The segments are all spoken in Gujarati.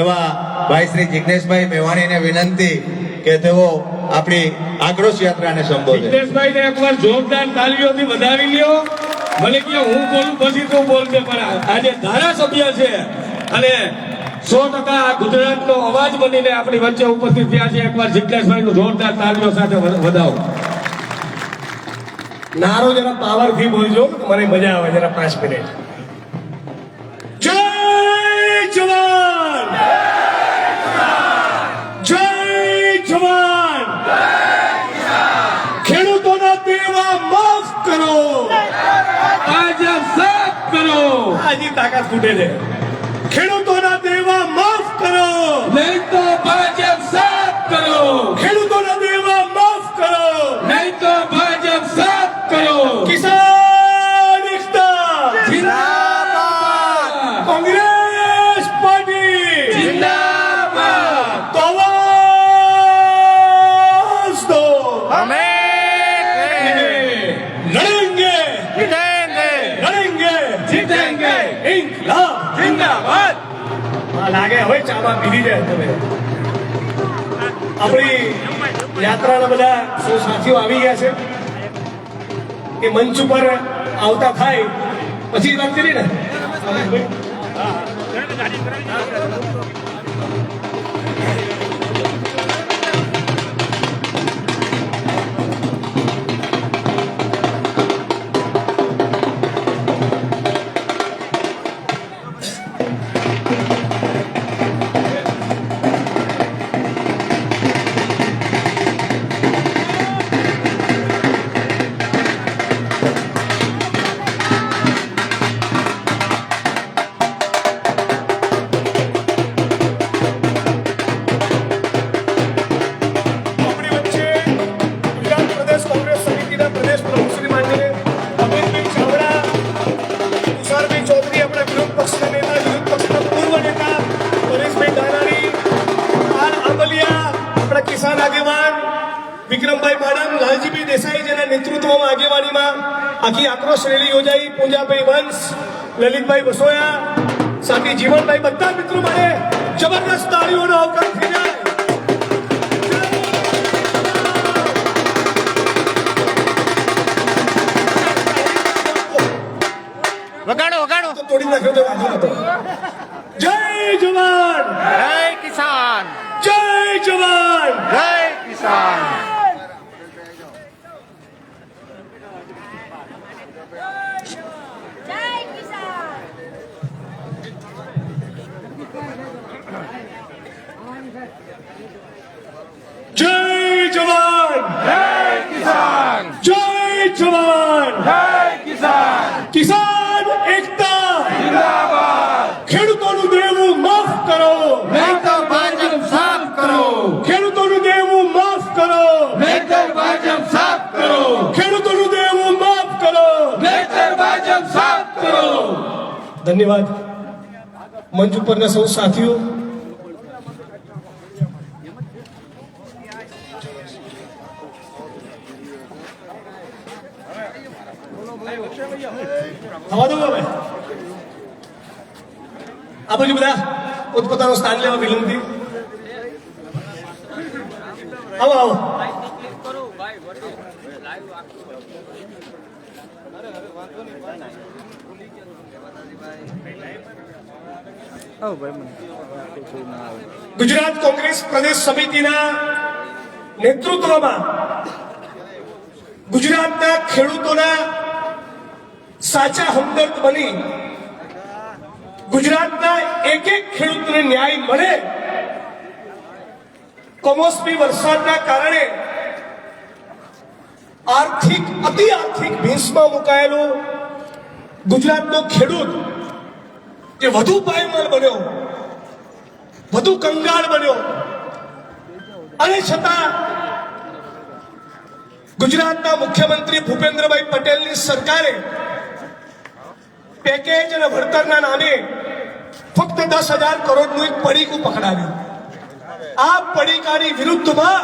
એવા ભાઈ શ્રી જિગ્નેશભાઈ મેવાણીને વિનંતી કે તેઓ આપણી આક્રોશ યાત્રાને સંબોધે. જિગ્નેશભાઈને એકવાર જોરદાર તાલીઓથી વધાવી લ્યો. ભલે કે હું બોલું પછી તું બોલજે, પણ આજે ધારાસભ્ય છે અને 100% ગુજરાતનો અવાજ બનીને આપણી વચ્ચે ઉપસ્થિત થયા છે. એકવાર જિગ્નેશભાઈનું જોરદાર તાલીઓ સાથે વધાવો. નારો જરા પાવરથી બોલજો, મને મજા આવે. જરા 5 મિનિટ. જય જવાન, જય જવાન. ખેડૂતોના દેવા માફ કરો, ભાજપ સાફ કરો. આજી તાકાત ખૂટે છે. ખેડૂતોના દેવા માફ કરો, નહીં તો ભાજપ સાફ કરો. ખેડૂતોના દેવા માફ કરો, નહીં તો ભાજપ સાફ કરો. કિસાન એકતા જિંદાબાદ, કોંગ્રેસ પાર્ટી જિંદાબાદ. તો આવાજ દો, हमें લડેંગે जीतेंगे, લડેંગે જીતેંગે, ઇન્કલાબ जिंदाबाद. લાગે હવે ચામાં પીધી જાય. તમે આપણી યાત્રાના બધા સૌ સાથીઓ આવી ગયા છે. એ મંચ ઉપર આવતા થાય પછી વાત કરી ને. કિસાન આગેવાન વિક્રમભાઈ માડમ, લાલજીભાઈ દેસાઈ જેના નેતૃત્વમાં આગેવાનીમાં આખી આક્રોશ રેલી યોજાઈ. પૂંજાભાઈ વંશ, લલિતભાઈ વસોયા, સાથી જીવનભાઈ, બધા મિત્રો માટે જબરદસ્ત તાળીઓનો આવકાર થઈ જાય. वगाड़ो वगाड़ो. તો તોડી નાખ્યો તો વાંધો નતો. જય જવાન, जय किसान, જય જવાન. जय किसान. जय किसान। જય જવાન, जय किसान, જય જવાન. जय किसान. કિસાન એકતા जिंदाबाद. ખેડૂતોનું દેવું માફ કરો, नहीं तो भाजप साफ करो, ખેડૂતોનું દેવું માફ કરો, नहीं तो भाजप साफ करो, ખેડૂતોનું દેવું માફ કરો. नहीं तो भाजप साफ करो. ધન્યવાદ. મંચ ઉપરના સૌ સાથીઓ, થવા દો હવે. આ બાજુ બધા પોતપોતાનું સ્થાન લેવા વિનંતી. આવો આવો. ગુજરાત કોંગ્રેસ પ્રદેશ સમિતિના નેતૃત્વમાં ગુજરાતના ખેડૂતોના સાચા હમદર્દ બની ગુજરાતના એક એક ખેડૂતને ન્યાય મળે. કમોસમી વરસાદના કારણે અતિ આર્થિક ભીંસમાં મુકાયેલો ગુજરાતનો ખેડૂત જે વધુ પાયમાલ બન્યો, વધુ કંગાળ બન્યો, અને છતાં ગુજરાતના મુખ્યમંત્રી ભૂપેન્દ્રભાઈ પટેલની સરકારે પેકેજ અને વળતરના નામે ફક્ત 10,000 કરોડનું એક પડીકું પકડાવ્યું. આ પડીકાની વિરુદ્ધમાં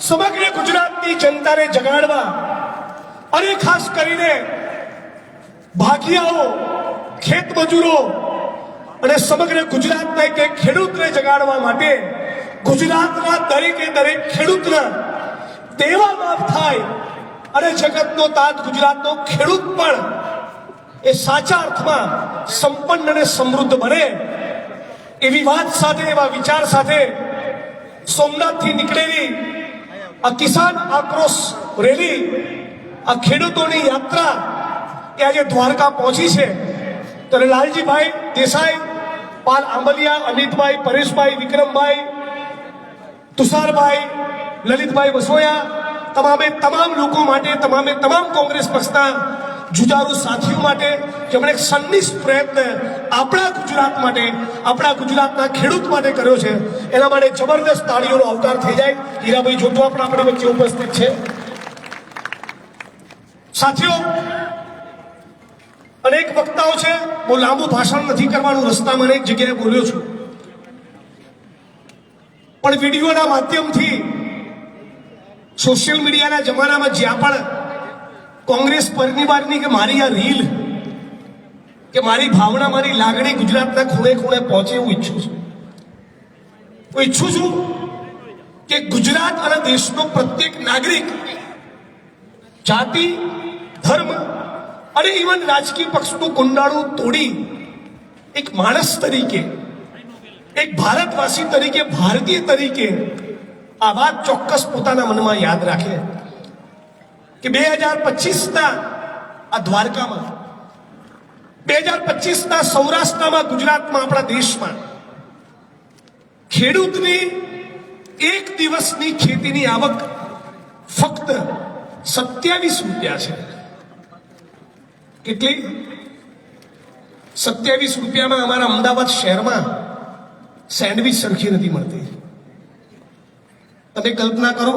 સમગ્ર ગુજરાતની જનતાને જગાડવા અને ખાસ કરીને ભાગિયાઓ, ખેત મજૂરો અને સમગ્ર ગુજરાતના એક એક ખેડૂતને જગાડવા માટે ગુજરાતના દરેકે દરેક ખેડૂતના દેવા માફ થાય અને જગતનો તાત ગુજરાતનો ખેડૂત પણ એ સાચા અર્થમાં સંપન્ન અને સમૃદ્ધ બને એવી વાત સાથે, એવા વિચાર સાથે સોમનાથથી નીકળેલી આ કિસાન આક્રોશ રેલી, આ ખેડૂતોની યાત્રા એ આજે દ્વારકા પહોંચી છે. ત્યારે લાલજીભાઈ દેસાઈ, પાલ આંબલિયા, અમિતભાઈ, પરેશભાઈ, વિક્રમભાઈ, તુષારભાઈ, લલિતભાઈ વસોયા, તમામે તમામ લોકો માટે, તમામે તમામ કોંગ્રેસ પક્ષના જુજારુ સાથીઓ માટે જેમણે એક સંનિષ્ઠ પ્રયત્ન આપણા ગુજરાત માટે, આપણા ગુજરાતના ખેડૂત માટે કર્યો છે, એના માટે જબરદસ્ત તાળીઓનો આવકાર થઈ જાય. હીરાભાઈ જોટવા પણ આપણી વચ્ચે ઉપસ્થિત છે. સાથીઓ, અનેક વક્તાઓ છે, બહુ લાંબુ ભાષણ નથી કરવાનું, રસ્તામાં અનેક જગ્યાએ બોલ્યો છું, પણ વિડીયોના માધ્યમથી સોશિયલ મીડિયાના જમાનામાં જ્યાં પણ કોંગ્રેસ પરિવારની કે મારી આ રીલ કે મારી ભાવના, મારી લાગણી ગુજરાતના ખૂણે ખૂણે પહોંચે એવું ઈચ્છું છું. હું ઈચ્છું છું કે ગુજરાત અને દેશનો પ્રત્યેક નાગરિક જાતિ, ધર્મ અને ઇવન રાજકીય પક્ષનું કુંડાળું તોડી એક માણસ તરીકે, એક ભારતવાસી તરીકે, ભારતીય તરીકે આ વાત ચોક્કસ પોતાના મનમાં યાદ રાખે કે 2025ના આ દ્વારકામાં, 2025ના સૌરાષ્ટ્રમાં, ગુજરાતમાં, આપણા દેશમાં ખેડૂતની એક દિવસની ખેતીની આવક ફક્ત 27 રૂપિયા છે. કેટલી? 27 રૂપિયામાં અમારા અમદાવાદ શહેરમાં સેન્ડવિચ સરખી નથી મળતી. તમે કલ્પના કરો,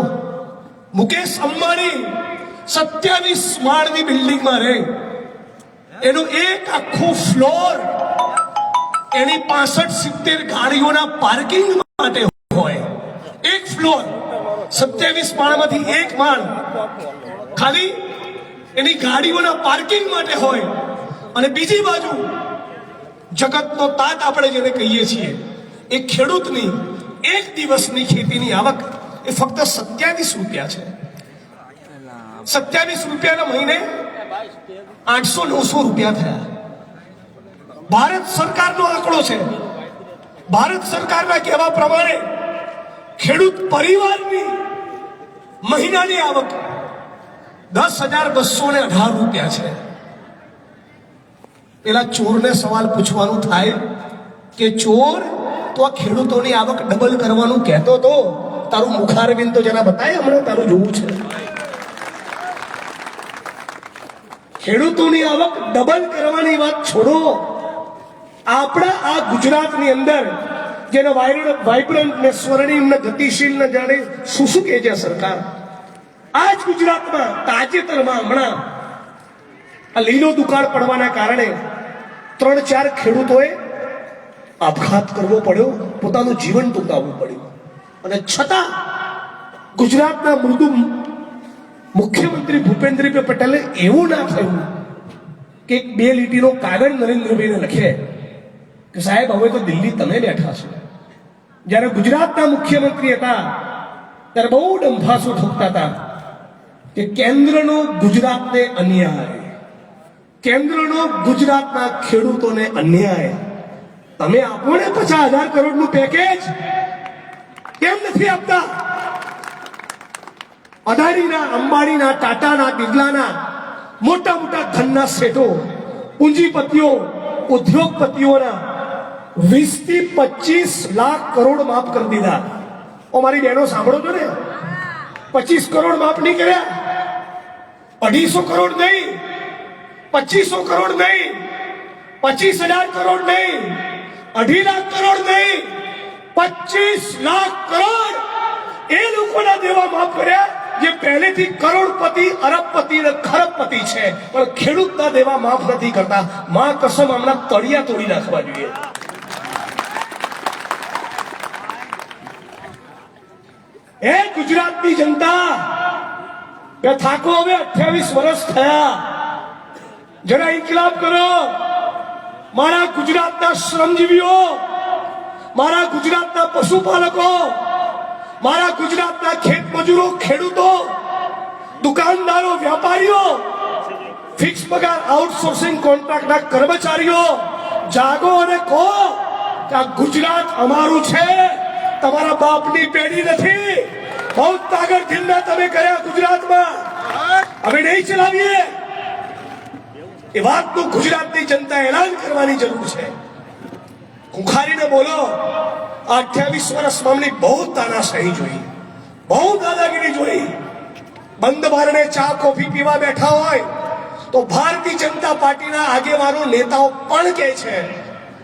મુકેશ અંબાણી 27 માળની બિલ્ડિંગમાં રહે, એનું એક આખું ફ્લોર એની 65-70 ગાડીઓના પાર્કિંગ માટે હોય. એક ફ્લોર 27 માળમાંથી એક માળ ખાલી એની ગાડીઓના પાર્કિંગ માટે હોય. અને બીજી બાજુ જગતનો તાત આપણે જેને કહીએ છીએ, એ ખેડૂતની એક દિવસની ખેતીની આવક એ ફક્ત 27 રૂપિયા છે. 27 રૂપિયાના મહિને 800-900 રૂપિયા થયા. ભારત સરકારનો આંકડો છે. ભારત સરકારના કહેવા પ્રમાણે ખેડૂત પરિવારની મહિનાની આવક 10,218 રૂપિયા છે. પેલા ચોરને સવાલ પૂછવાનું થાય કે ચોર, તો આ ખેડૂતોની આવક ડબલ કરવાનું કહેતો તો તારું મુખારબિંદ તો જરા બતાય, હમણાં તારું જોવું છે. ખેડૂતોની આવક ડબલ કરવાની વાત છોડો, આપણા આ ગુજરાતની અંદર જેને વાઇબ્રન્ટ ને સ્વર્ણિમ ને ગતિશીલ ને જાણે શું શું કહે છે સરકાર, આ જ ગુજરાતમાં તાજેતરમાં હમણાં આ લીલો દુકાળ પડવાના કારણે 3-4 ખેડૂતોએ આપઘાત કરવો પડ્યો, પોતાનું જીવન ટૂંકાવવું પડ્યું. અને છતાં ગુજરાતના મૃદુ મુખ્યમંત્રી ભૂપેન્દ્રભાઈ પટેલે એવું ના થયું કે 2 લીટીનો કાગળ નરેન્દ્રભાઈને લખે કે સાહેબ હવે તો દિલ્હી તમે બેઠા છો. જ્યારે ગુજરાતના મુખ્યમંત્રી હતા ત્યારે બહુ ડંફાસો ઠોકતા હતા કે કેન્દ્રનો ગુજરાતને અન્યાય, કેન્દ્રનો ગુજરાતના ખેડૂતોને અન્યાય. તમે આપો ને 50,000 કરોડનું પેકેજ, કેમ નથી આપતા? અદાણીના, અંબાણીના, ટાટાના, બિરલાના મોટા મોટા ધનના શેઠો, પૂંજીપતિઓ, ઉદ્યોગપતિઓના 20 થી 25 લાખ કરોડ માફ કરી દીધા. અમારી બહેનો સાંભળો છો ને, 25 કરોડ માફ નહીં કર્યા, 250 કરોડ નહીં, 2500 કરોડ નહીં, 25,000 કરોડ નહીં, 2.5 લાખ કરોડ નહીં, 25 લાખ કરોડ એ લોકોના દેવા માફ કર્યા જે પહેલેથી કરોડપતિ, અરબપતિ અને ખરબપતિ છે, પણ ખેડૂતના દેવા માફ નથી કરતા. માં કસમ, હમણાં તળિયા તોડી નાખવા જોઈએ. એ ગુજરાતની જનતા, કે થાકો, હવે 28 વર્ષ થયા, જરા ઇન્કલાબ કરો. મારા ગુજરાતના શ્રમજીવીઓ, મારા ગુજરાતના પશુપાલકો, મારા ગુજરાતના ખેત મજૂરો, ખેડૂતો, દુકાનદારો, વેપારીઓ, ફિક્સ પગાર આઉટસોર્સિંગ કોન્ટ્રાક્ટના કર્મચારીઓ, જાગો અને કહો કે આ ગુજરાત અમારું છે, તમારા બાપની પેઢી નથી. બહુ તાગડ ધીરના તમે કર્યા ગુજરાતમાં, અમે નહીં ચલાવીએ. એ વાતનું ગુજરાતની જનતા એલાન કરવાની જરૂર છે. ખુખારીને બોલો, 28 વર્ષમાં અમને બહુ તાનાશાહી જોઈ, બહુ દાદાગીરી જોઈ. બંધ બારણે ચા કોફી પીવા બેઠા હોય તો ભારતીય જનતા પાર્ટીના આગેવાનો, નેતાઓ પણ કહે છે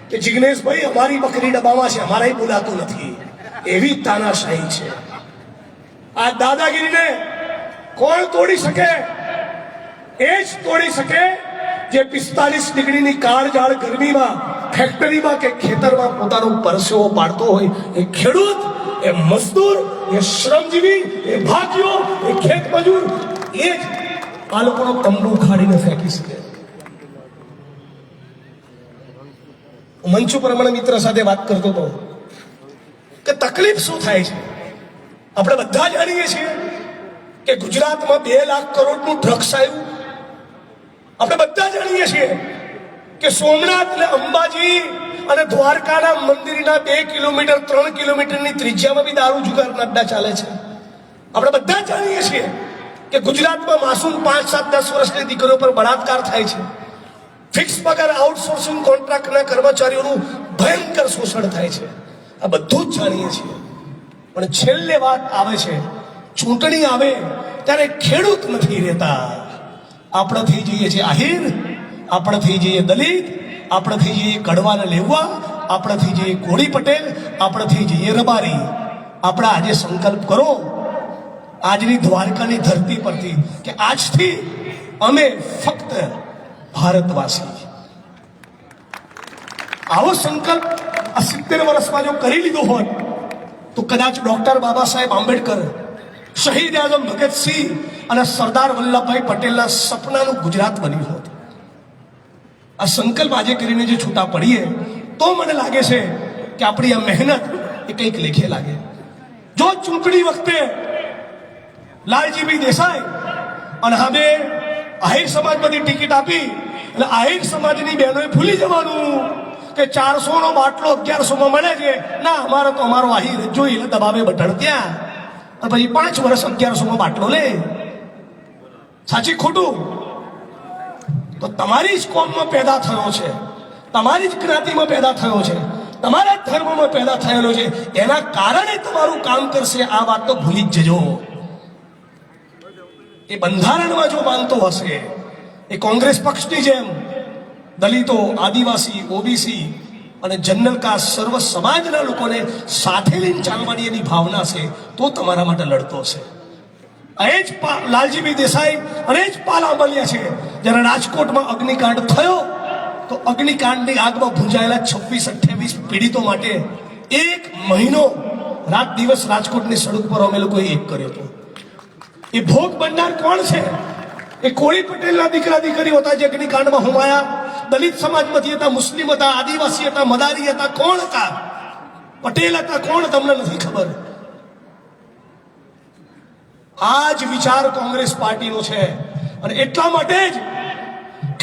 કે જિગ્નેશભાઈ અમારી બકરી ડબ્બામાં છે, અમારાય બોલાતું નથી. એવી તાનાશાહી છે. આ દાદાગીરીને કોણ તોડી શકે? એ જ તોડી શકે જે 45 ડિગ્રીની કાળઝાળ ગરમીમાં ફેક્ટરીમાં કે ખેતરમાં પોતાનો પરસેવો પાડતો હોય. એ ખેડૂત, એ મજદૂર, એ શ્રમજીવી, એ ભાગ્યો, એ ખેત મજૂર, એ જ આ લોકોનો કમળું ઉખાડીને ફેંકી શકે. હું મંચ ઉપર હમણાં મિત્ર સાથે વાત કરતો હતો કે તકલીફ શું થાય છે. આપણે બધા જાણીએ છીએ કે ગુજરાતમાં 2 લાખ કરોડનું ડ્રગ્સ આવ્યું. આપણે બધા જાણીએ છીએ કે સોમનાથ અને અંબાજી અને દ્વારકાના મંદિરના 2 કિલોમીટર 3 કિલોમીટરની ત્રિજ્યામાં બી દારૂ જુગારના અડ્ડા ચાલે છે. આપણે બધા જાણીએ છીએ કે ગુજરાતમાં માસૂમ 5-7-10 વર્ષની દીકરીઓ પર બળાત્કાર થાય છે. ફિક્સ પગાર આઉટસોર્સિંગ કોન્ટ્રાક્ટના કર્મચારીઓનું ભયંકર શોષણ થાય છે. આ બધું જ જાણીએ છીએ. પણ છેલ્લે વાત આવે છે, ચૂંટણી આવે ત્યારે ખેડૂત નથી રહેતા. આપણે થઈ જઈએ છીએ આહિર, આપણે થઈ જઈએ દલિત, આપણે થઈ જઈએ કડવાને લેવા, આપણે થઈ જઈએ કોળી પટેલ, આપણે થઈ જઈએ રબારી. આપણે આજે સંકલ્પ કરો આજની દ્વારકાની ધરતી પરથી કે આજથી અમે ફક્ત ભારતવાસી. આવો સંકલ્પ આ 70 વર્ષમાં જો કરી લીધો હોત તો કદાચ ડોક્ટર બાબા સાહેબ આંબેડકર, શહીદ આઝમ ભગતસિંહ અને સરદાર વલ્લભભાઈ પટેલના સપનાનું ગુજરાત બન્યું હોત. આ સંકલ્પ આજે કરીને જે છૂટા પડીએ તો મને લાગે છે કે આપણી આ મહેનત એ કંઈક લેખે લાગે. જો ચૂંટણી વખતે લાલજીભાઈ દેસાઈ અને હવે આહિર સમાજમાંથી ટિકિટ આપી એટલે આહિર સમાજની બહેનોએ ભૂલી જવાનું કે 400 નો બાટલો 1100 માં મળે છે. ના, અમારો તો અમારો આહિર જોઈ એટલે દબાવે બટણ ત્યાં, અને પછી 5 વર્ષ 1100 માં બાટલો લે. સાચી ખોટું? તો તમારી જ કોમમાં પેદા થયો છે, તમારી જ જ્ઞાતિમાં પેદા થયો છે, તમારા જ ધર્મમાં પેદા થયેલો છે, એના કારણે તમારું કામ કરશે. આ વાત તો ભૂલી જ જજો. એ બંધારણમાં જો માનતો હશે, એ કોંગ્રેસ પક્ષની જેમ દલિતો, આદિવાસી, ઓબીસી અને જનરલ કાસ્ટ સર્વ સમાજના લોકોને સાથે લઈને ચાલવાની એની ભાવના છે તો તમારા માટે લડતો છે. એ જ લાલજીભાઈ દેસાઈ અને એ જ પાલ આંબલિયા છે. જ્યારે રાજકોટમાં અગ્નિકાંડ થયો તો અગ્નિકાંડની આગમાં ભૂંજાયેલા 26-28 પીડિતો માટે 1 મહિનો રાત દિવસ રાજકોટની સડક પર અમે લોકોએ એક કર્યો હતો. એ ભોગ બનનાર કોણ છે? એ કોળી પટેલના દીકરા દીકરીઓ હતા જે અગ્નિકાંડમાં હુમાયા. દલિત સમાજમાંથી હતા, મુસ્લિમ હતા, આદિવાસી હતા, મદારી હતા. કોણ હતા? પટેલ હતા. કોણ? તમને નથી ખબર. આ જ વિચાર કોંગ્રેસ પાર્ટીનો છે. અને એટલા માટે જ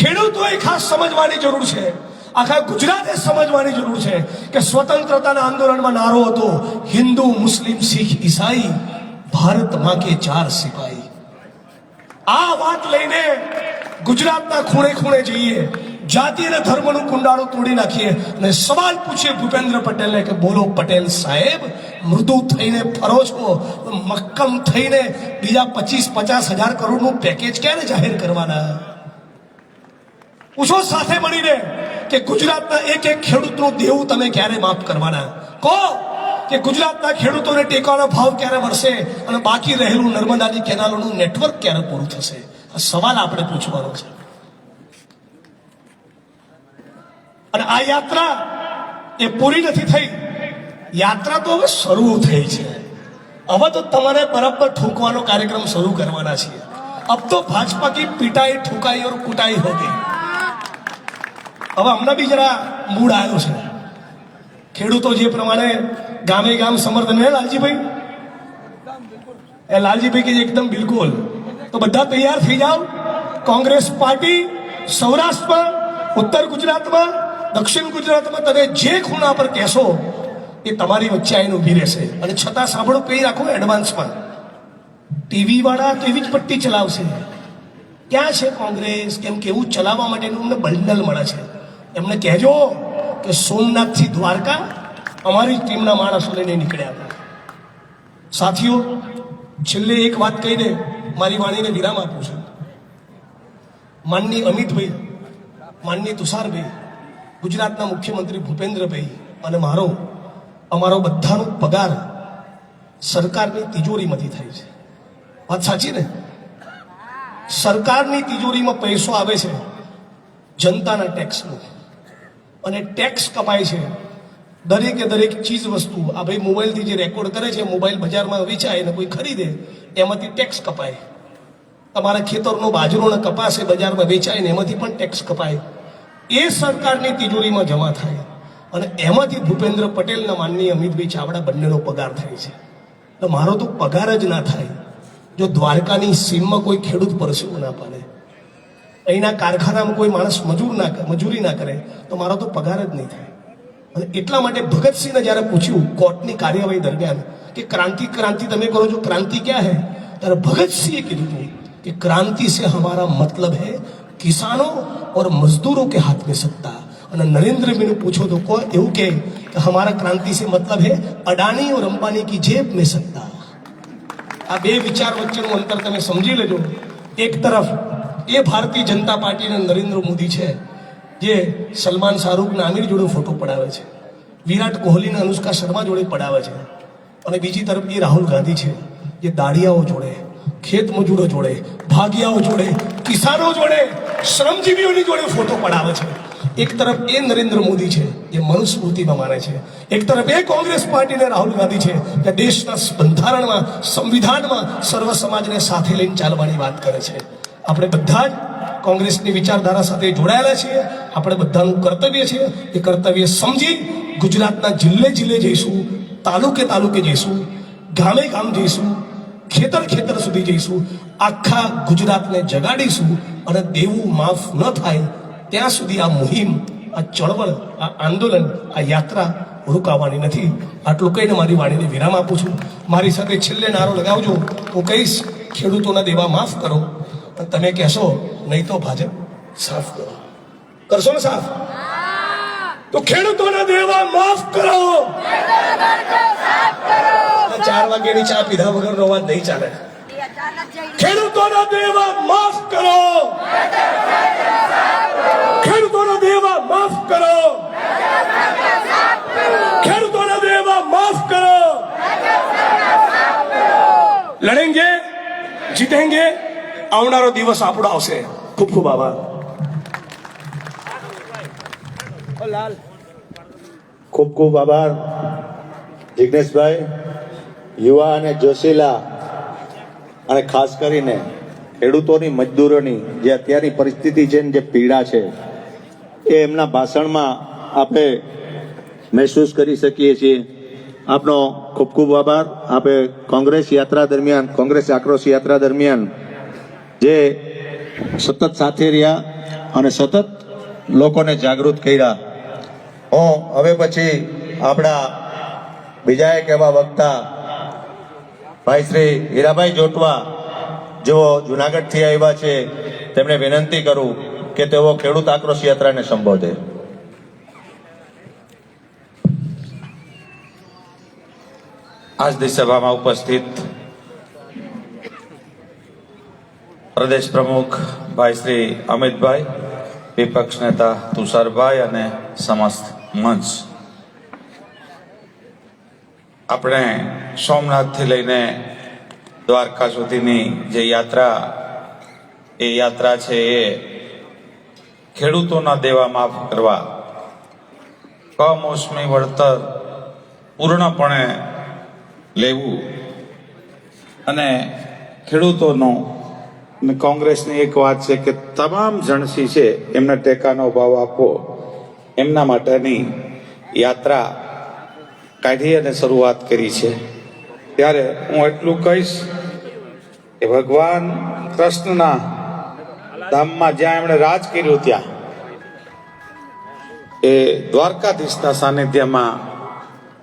ખેડૂતોએ ખાસ સમજવાની જરૂર છે, આખા ગુજરાતે સમજવાની જરૂર છે કે સ્વતંત્રતાના આંદોલનમાં નારો હતો, હિન્દુ, મુસ્લિમ, શીખ, ઈસાઈ, ભારત માં કે 4 સિપાહી. આ વાત લઈને ગુજરાતના ખૂણે ખૂણે જઈએ, જાતિ અને ધર્મનું કુંડાળું તોડી નાખીએ અને સવાલ પૂછીએ ભૂપેન્દ્ર પટેલને કે બોલો પટેલ સાહેબ, મૃદુ થઈને ફરો છો, મક્કમ થઈને બીજા 25-50 હજાર કરોડનું પેકેજ ક્યારે જાહેર કરવાના? પૂછો સાથે મળીને કે ગુજરાતના એક ખેડૂતનું દેવું તમે ક્યારે માફ કરવાના? કહો કે ગુજરાતના ખેડૂતોને ટેકાનો ભાવ ક્યારે મળશે અને બાકી રહેલું નર્મદાની કેનાલોનું નેટવર્ક ક્યારે પૂરું થશે? આ સવાલ આપણે પૂછવાનો છે. અને આ યાત્રા એ પૂરી નથી થઈ, યાત્રા તો હવે શરૂ થઈ છે. હવે તો તમારે બરાબર ઠોકવાનો કાર્યક્રમ શરૂ કરવાના છે. अब तो भाजपा की पिटाई ठुकाई और कुटाई होगी. હવે હમણાં બી જરા મૂડ આવ્યો છે. ખેડૂતો જે પ્રમાણે ગામે ગામ સમર્થન હે લાલજીભાઈ, એ લાલજીભાઈ કે એકદમ બિલકુલ. તો બધા તૈયાર થઈ જાઓ. કોંગ્રેસ પાર્ટી સૌરાષ્ટ્રમાં, ઉત્તર ગુજરાતમાં, દક્ષિણ ગુજરાતમાં તમે જે ખૂણા પર કહેશો એ તમારી વચ્ચે આવીને ઊભી રહેશે. અને છતાં સાંભળો, કહી રાખો એડવાન્સમાં, ટીવી વાળા તો એવી જ પટ્ટી ચલાવશે. ક્યાં છે કોંગ્રેસ? કેમ કે એવું ચલાવવા માટેનું અમને બંડલ મળે છે. એમને કહેજો કે સોમનાથથી દ્વારકા અમારી ટીમના માણસો લઈને નીકળ્યા હતા. સાથીઓ, છેલ્લે એક વાત કહી દે, મારી વાણીને વિરામ આપું છું. માનની અમિતભાઈ, માનની તુષારભાઈ, ગુજરાતના મુખ્યમંત્રી ભૂપેન્દ્રભાઈ અને અમારો બધાનો પગાર સરકારની તિજોરીમાંથી થાય છે. વાત સાચી ને? સરકારની તિજોરીમાં પૈસો આવે છે જનતાના ટેક્સનો, અને ટેક્સ કપાય છે દરેકે દરેક ચીજ વસ્તુ. આ ભાઈ મોબાઈલથી જે રેકોર્ડ કરે છે, મોબાઈલ બજારમાં વેચાય અને કોઈ ખરીદે, એમાંથી ટેક્સ કપાય. તમારા ખેતરનો બાજરો ને કપાસ એ બજારમાં વેચાય ને એમાંથી પણ ટેક્સ કપાય. એ સરકારની તિજોરીમાં જમા થાય અને એમાંથી ભૂપેન્દ્ર પટેલના માનનીય અમિતભાઈ ચાવડા બંનેનો પગાર થાય છે. તો મારો તો પગાર જ ના થાય જો દ્વારકાની સીમમાં કોઈ ખેડૂત પરસેવો ના પાડે, અહીંના કારખાનામાં કોઈ માણસ મજૂરી ના કરે, તો મારો તો પગાર જ નહીં થાય. અને એટલા માટે ભગતસિંહને જ્યારે પૂછ્યું કોર્ટની કાર્યવાહી દરમિયાન કે ક્રાંતિ તમે કરો છો, ક્રાંતિ ક્યાં હૈ? ત્યારે ભગતસિંહે કીધું હતું कि क्रांति से हमारा मतलब है किसानों और मजदूरों के हाथ में सत्ता. અને નરેન્દ્ર મોદીને પૂછો તો કોઈ એવું કહે કે हमारा क्रांति से मतलब है अडानी और अंबानी की जेब में सत्ता. આ બે વિચાર વચ્ચેનું અંતર તમે સમજી લેજો. એક તરફ એ ભારતીય જનતા પાર્ટીના નરેન્દ્ર મોદી છે જે સલમાન શાહરૂખના આમિર જોડે ફોટો પડાવે છે, વિરાટ કોહલીને અનુષ્કા શર્મા જોડે પડાવે છે, અને બીજી તરફ એ રાહુલ ગાંધી છે જે દાડિયાઓ જોડે, ખેત મજૂરો જોડે, ભાગિયાઓ જોડે, કિસાનો જોડે, શ્રમજીવીઓની જોડે ફોટો પડાવે છે. એક તરફ એ નરેન્દ્ર મોદી છે જે મનુસ્મૃતિમાં માને છે, એક તરફ એ કોંગ્રેસ પાર્ટી ને રાહુલ ગાંધી છે કે દેશના બંધારણમાં, સંવિધાનમાં સર્વ સમાજને સાથે લઈને ચાલવાની વાત કરે છે. આપણે બધા જ કોંગ્રેસની વિચારધારા સાથે જોડાયેલા છીએ. આપણે બધાનું કર્તવ્ય છે એ કર્તવ્ય સમજી ગુજરાતના જિલ્લે જિલ્લે જઈશું, તાલુકે તાલુકે જઈશું, ગામે ગામ જઈશું, ખેતર સુધી જઈશું, આખા ગુજરાતને જગાડીશું. અને દેવું માફ ન થાય ત્યાં સુધી આ મુહિમ, આ ચળવળ, આ આંદોલન, આ યાત્રા રોકાવાની નથી. આટલું કહીને મારી વાણીને વિરામ આપું છું. મારી સાથે છેલ્લે નારો લગાવજો. હું કહીશ ખેડૂતોના દેવા માફ કરો, અને તમે કહેશો નહીં તો ભાજપ સાફ કરો. કરશો ને સાફ? તો ખેડૂતોના દેવા માફ કરો. 4 વાગ્યાની ચા પીધા વગરનો અવાજ નહીં ચાલે. ખેડૂતોના દેવા માફ કરો. ખેડૂતોના દેવા માફ કરો. ખેડૂતોના દેવા માફ કરો. લડેંગે, જીતેંગે. આવનારો દિવસ આપણો આવશે. ખૂબ ખૂબ આભાર. ખૂબ ખૂબ આભાર જિગ્નેશભાઈ. યુવા અને જોશીલા અને ખાસ કરીને ખેડૂતોની, મજદૂરોની જે અત્યારની પરિસ્થિતિ છે ને જે પીડા છે એ એમના ભાષણમાં આપણે મહેસૂસ કરી શકીએ છીએ. આપનો ખૂબ ખૂબ આભાર. આપણે કોંગ્રેસ યાત્રા દરમિયાન, કોંગ્રેસ આક્રોશ યાત્રા દરમિયાન જે સતત સાથે રહ્યા અને સતત લોકોને જાગૃત કર્યા. હું હવે પછી આપણા બીજા એક એવા વક્તા ભાઈ શ્રી હીરાભાઈ જોટવા જેઓ જુનાગઢથી આવ્યા છે, તેમને વિનંતી કરું કે તેઓ ખેડૂત આક્રોશ યાત્રાને સંબોધે. આજની સભામાં ઉપસ્થિત પ્રદેશ પ્રમુખ ભાઈ શ્રી અમિતભાઈ, વિપક્ષ નેતા તુષારભાઈ અને સમસ્ત મંચ, આપણે સોમનાથથી લઈને દ્વારકા સુધીની જે યાત્રા, એ યાત્રા છે એ ખેડૂતોના દેવા માફ કરવા, કમોસમી વળતર પૂર્ણપણે લેવું અને ખેડૂતોનો અને કોંગ્રેસની એક વાત છે કે તમામ જણસી છે એમને ટેકાનો ભાવ આપવો, એમના માટેની યાત્રા કાઢી અને શરૂઆત કરી છે. ત્યારે હું એટલું કહીશ કે ભગવાન કૃષ્ણના ધામમાં જ્યાં એમણે રાજ કર્યું ત્યાં એ દ્વારકાધીશના સાનિધ્યમાં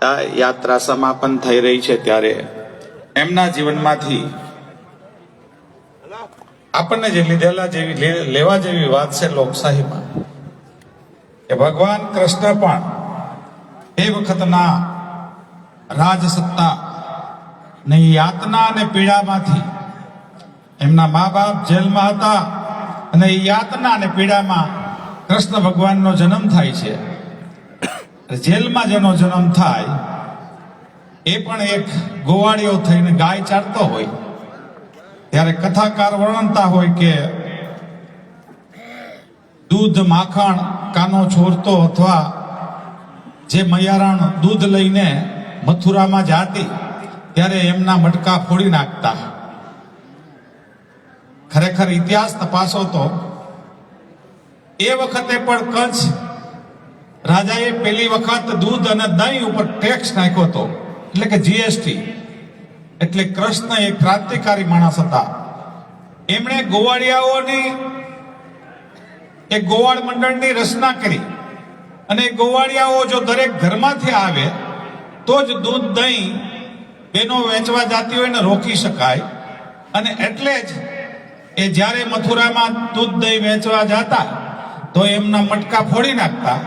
આ યાત્રા સમાપન થઈ રહી છે. ત્યારે એમના જીવનમાંથી આપણને જે લેવા જેવી વાત છે લોકશાહીમાં, કે ભગવાન કૃષ્ણ પણ એ વખતના રાજસત્તા ને યાતના અને પીડામાંથી, એમના મા બાપ જેલમાં હતા અને એ યાતના અને પીડામાં કૃષ્ણ ભગવાનનો જન્મ થાય છે. જેલમાં જેનો જન્મ થાય એ પણ એક ગોવાળીઓ થઈને ગાય ચારતો હોય, ત્યારે કથાકાર વર્ણનતા હોય કે દૂધ માખણ કાનો છોરતો, અથવા જે મૈયારાણ દૂધ લઈને મથુરામાં જાતી ત્યારે એમના મટકા ફોડી નાખતા. ખરેખર ઇતિહાસ તપાસો તો એ વખતે પણ કચ્છ રાજાએ પહેલી વખત દૂધ અને દહીં ઉપર ટેક્સ નાખ્યો હતો, એટલે કે જીએસટી. એટલે કૃષ્ણ એક ક્રાંતિકારી માણસ હતા. એમણે ગોવાળિયાઓની એક ગોવાળ મંડળની રચના કરી, અને ગોવાળિયાઓ જો દરેક ઘરમાંથી આવે તો જ દૂધ દહીં એનો વેચવા જાતી હોય ને રોકી શકાય. અને એટલે જ એ જ્યારે મથુરામાં દૂધ દહીં વેચવા જતા તો એમના મટકા ફોડી નાખતા,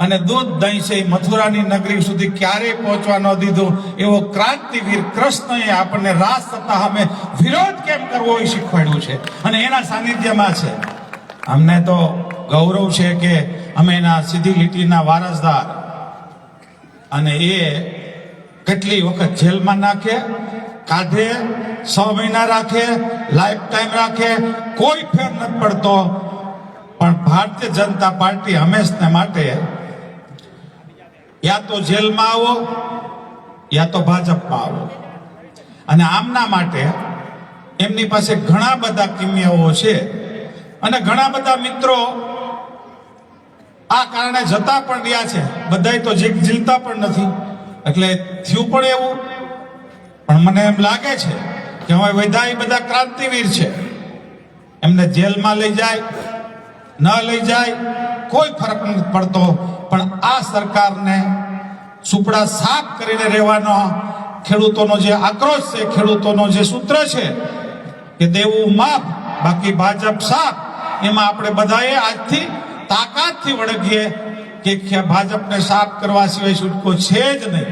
અને દૂધ દહીં છે મથુરાની નગરી સુધી ક્યારેય પહોંચવા ન દીધું. એવો ક્રાંતિવીર કૃષ્ણએ આપણને રાજ સત્તા સામે વિરોધ કેમ કરવો એ શીખવાડ્યું છે, અને એના સાનિધ્યમાં છે. અમને તો ગૌરવ છે કે અમે એના સીધી લીટીના વારસદાર. અને એ કેટલી વખત જેલમાં નાખે, કાઢે, 6 મહિના રાખે, લાઈફ ટાઈમ રાખે, કોઈ ફેર નથી પડતો. પણ ભારતીય જનતા પાર્ટી હંમેશને માટે યા તો જેલમાં આવો યા તો ભાજપમાં આવો. અને આમના માટે એમની પાસે ઘણા બધા કિમિયાઓ છે, અને ઘણા બધા મિત્રો આ કારણે જતા પણ રહ્યા છે. બધાય તો જીલતા પણ નથી, એટલે થયું પણ એવું. પણ મને એમ લાગે છે કે હવે બધા ક્રાંતિવીર છે. એમને જેલમાં લઈ જાય ન લઈ જાય કોઈ ફરક નથી પડતો, પણ આ સરકારને સુપડા સાફ કરીને રહેવાનો ખેડૂતોનો જે આક્રોશ છે, ખેડૂતોનો જે સૂત્ર છે કે દેવું માફ બાકી ભાજપ સાફ, એમાં આપણે બધાએ આજથી તાકાતથી વળગીએ કે ભાજપને સાફ કરવા સિવાય છૂટકો છે જ નહીં.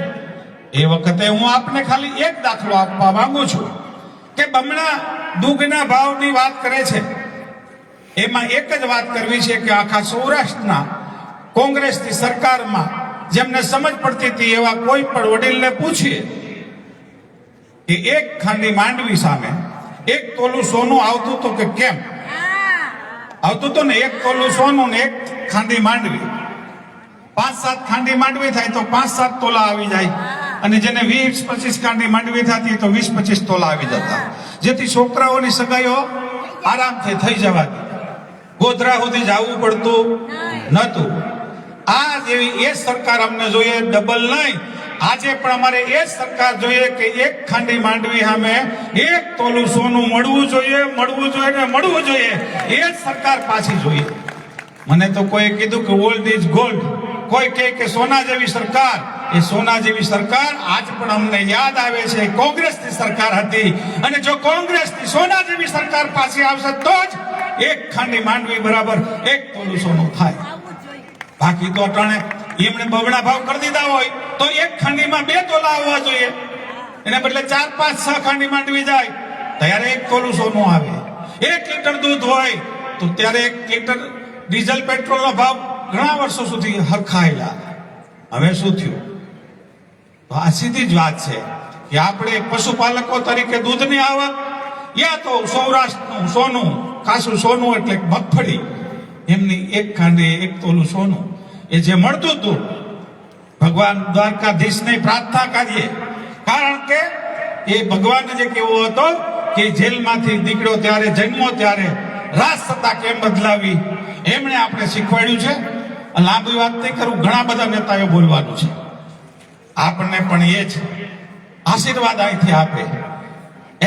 એ વખતે હું આપને ખાલી એક દાખલો આપવા માંગુ છું કે બમણા દૂધના ભાવની વાત કરે છે. એમાં એક જ વાત કરવી છે કે આખા સૌરાષ્ટ્રના કોંગ્રેસની સરકારમાં જેમને સમજ પડતી હતી એવા કોઈ પણ વડીલને પૂછીએ કે એક ખાંડી માંડવી સામે 1 તોલું સોનું આવતું હતું કે કેમ આવતું હતું ને? 1 તોલું સોનું ને 1 ખાંડી માંડવી, 5-7 ખાંડી માંડવી થાય તો 5-7 તોલા આવી જાય, અને જેને 20-25 ખાંડી માંડવી થતી તો 20-25 તોલા આવી જતા, જેથી છોકરાઓની સગાઈઓ આરામથી થઈ જવાતી. ગોધરા સુધી જવું પડતું નતું. આ જેવી એ સરકાર અમને જોઈએ, ડબલ નહીં. આજે પણ અમારે એ સરકાર જોઈએ કે 1 ખાંડી માંડવી સામે 1 તોલું સોનું મળવું જોઈએ ને મળવું જોઈએ. એ જ સરકાર પાછી જોઈએ. મને તો કોઈ કીધું કે ઓલ્ડ ઇઝ ગોલ્ડ, કોઈ કહે કે સોના જેવી સરકાર. એ સોના જેવી સરકાર આજ પણ અમને યાદ આવે છે, કોંગ્રેસની સરકાર હતી. અને જો કોંગ્રેસની સોના જેવી સરકાર પાછી આવશે તો જ 1 ખાંડી માંડવી બરાબર 1 તોલું સોનું થાય. બાકી તો અટાણે એમણે બમણા ભાવ કરી દીધા હોય તો 1 ખાંડીમાં 2 તોલા આવવા જોઈએ, એને બદલે 4-5-6 ખાંડી માંડવી જાય ત્યારે 1 તોલું સોનું આવે. 1 લીટર દૂધ હોય તો ત્યારે 1 લીટર ડીઝલ પેટ્રોલનો ભાવ ઘણા વર્ષો સુધી હરખાયેલા. હવે શું થયું? તો આ સીધી જ વાત છે કે આપણે પશુપાલકો તરીકે દૂધની આવક, યા તો સૌરાષ્ટ્રનું સોનું, ખાસું સોનું એટલે મગફળી, એમની 1 ખાંડી 1 તોલું સોનું એ જે મળતું હતું, ભગવાન દ્વારકાધીશને પ્રાર્થના કરીએ, કારણ કે એ ભગવાન જે કેવો હતો કે જેલમાંથી નીકળ્યો ત્યારે જન્મો ત્યારે રાજસત્તા કેમ બદલાવી એમણે આપણે શીખવાડ્યું છે. લાંબી વાત નહીં કરું, ઘણા બધા નેતાઓ બોલવાનું છે. આપણને પણ એ જ આશીર્વાદ અહીંથી આપે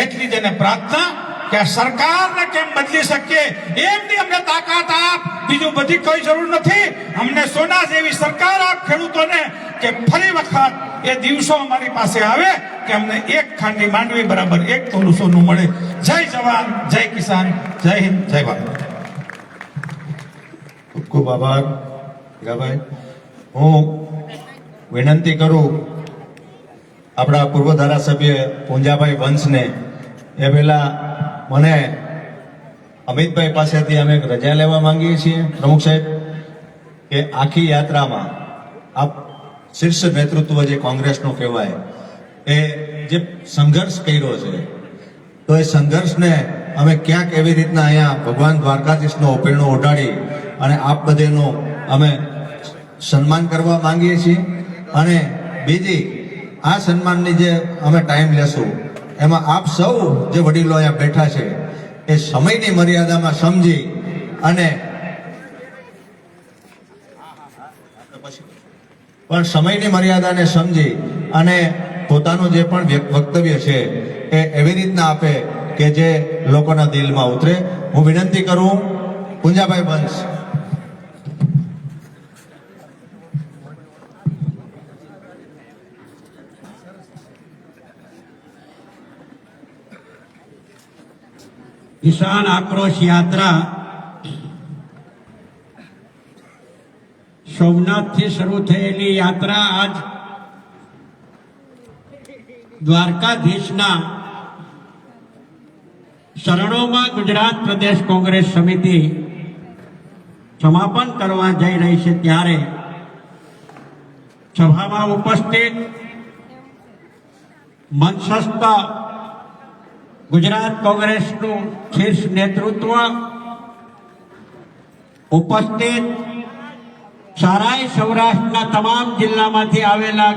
એટલી જ એને પ્રાર્થના કે આ સરકારને કેમ બદલી શકીએ એમની અમને તાકાત આપ, બીજું બધી કોઈ જરૂર નથી. અમને સોના જેવી સરકાર આપ ખેડૂતોને કે ફરી વખત એ દિવસો અમારી પાસે આવે કે અમને એક ખાંડી માંડવી બરાબર એક તોલું સોનું મળે. જય જવાન, જય કિસાન, જય હિન્દ, જય ભારત. ખૂબ ખૂબ આભાર હીરાભાઈ. હું વિનંતી કરું આપણા પૂર્વ ધારાસભ્ય પૂંજાભાઈ વંશને, એ પહેલા મને અમિતભાઈ પાસેથી અમે એક રજા લેવા માંગીએ છીએ પ્રમુખ સાહેબ, કે આખી યાત્રામાં આપ શીર્ષ નેતૃત્વ જે કોંગ્રેસનો કહેવાય એ જે સંઘર્ષ કર્યો છે, તો એ સંઘર્ષને અમે ક્યાંક એવી રીતના અહીંયા ભગવાન દ્વારકાધીશનો ઉપેરણો ઓઢાડી અને આપ બધેનું અમે સન્માન કરવા માંગીએ છીએ. અને બીજી આ સન્માનની જે અમે ટાઈમ લેશું એમાં આપ સૌ જે વડીલો અહીંયા બેઠા છે એ સમયની મર્યાદામાં સમજી અને પણ સમયની મર્યાદાને સમજી અને પોતાનું જે પણ વક્તવ્ય છે એ એવી રીતના આપે કે જે લોકોના દિલમાં ઉતરે. હું વિનંતી કરું પૂંજાભાઈ વંશ. કિસાન આક્રોશ યાત્રા સોમનાથથી શરૂ થયેલી યાત્રા આજ દ્વારકાધીશના શરણોમાં ગુજરાત પ્રદેશ કોંગ્રેસ સમિતિ સમાપન કરવા જઈ રહી છે. ત્યારે સભામાં ઉપસ્થિત મંચસ્થ ગુજરાત કોંગ્રેસનું શીર્ષ નેતૃત્વ, ઉપસ્થિત સારાય સૌરાષ્ટ્રના તમામ જિલ્લામાંથી આવેલા